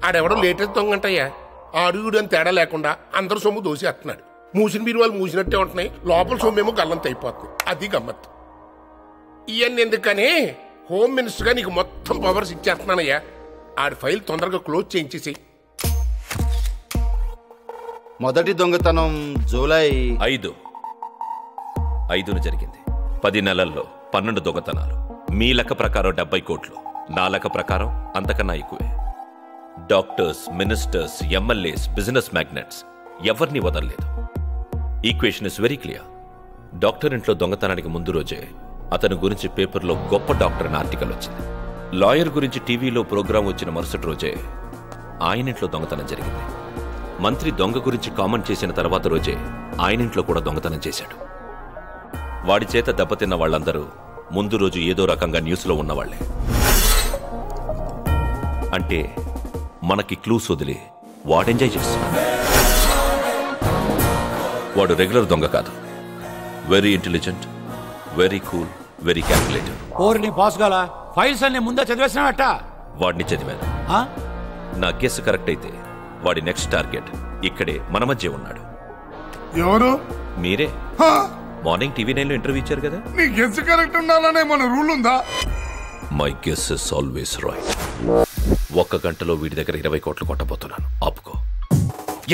ఆడెవడో లేటెస్ట్ దొంగంటయ్యా. ఆడుగుడు అని తేడా లేకుండా అందరు సొమ్ము దోసేస్తున్నాడు. మూసిన మీరు వాళ్ళు మూసినట్టే ఉంటున్నాయి, లోపల సొమ్మేమో గల్లంత అయిపోతుంది. అది గమ్మత్తు. ఇవన్నీ ఎందుకని హోమ్ మినిస్టర్గా నీకు మొత్తం పవర్స్ ఇచ్చేస్తున్నానయ్యా. ఆడి ఫైల్ తొందరగా క్లోజ్ చేయించేసి. మొదటి దొంగతనం జూలై 5న జరిగింది. 10 నెలల్లో 12 దొంగతనాలు. మీ లెక్క ప్రకారం 70 కోట్లు, నా లెక్క ప్రకారం అంతకన్నా ఎక్కువే. Doctors, ministers, MLAs, business magnets ఎవరిని వదలలేదు. Equation is very clear. Doctor ఇంట్లో దొంగతనానికి ముందు రోజే అతని గురించి పేపర్లో గొప్ప డాక్టర్ అని ఆర్టికల్ వచ్చింది. లాయర్ గురించి టీవీలో ప్రోగ్రాం వచ్చిన మరుసటి రోజే ఆయన ఇంట్లో దొంగతనం జరిగింది. మంత్రి దొంగ గురించి కామెంట్ చేసిన తర్వాత రోజే ఆయన ఇంట్లో కూడా దొంగతనం చేశాడు. వాడి చేత దెబ్బతిన్న వాళ్ళందరూ ముందు రోజు ఏదో రకంగా న్యూస్లో ఉన్నవాళ్లే. అంటే మనకి క్లూస్ వదిలి వాడు ఎంజాయ్ చేస్తున్నాడు. వాడు రెగ్యులర్ దొంగ కాదు. Very intelligent, very cool, very calculative. ఓర్ని బాస్ గాలా ఫైల్స్ అన్ని ముందే చదివేసినట్ట. వాడిని చదివాను. నా గెస్ కరెక్ట్ అయితే వాడి నెక్స్ట్ టార్గెట్ ఇక్కడే మన మధ్య ఉన్నాడు. ఎవరు? మీరే. మార్నింగ్ టీవీ 9లో ఇంటర్వ్యూ ఇచ్చారు కదా. నీ గెస్ కరెక్ట్ ఉండాలనే మన రూల్ ఉందా? My guess is always right. 1 గంటలో వీడి దగ్గర 20 కోట్లు కొట్టబోతున్నాను. ఆపుకో.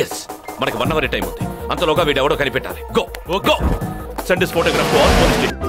ఎస్, మనకి 1 అవర్ టైం ఉంది. అంతలోగా వీడు ఎవడో కనిపెట్టాలి. Go go. Send this photograph to all police station.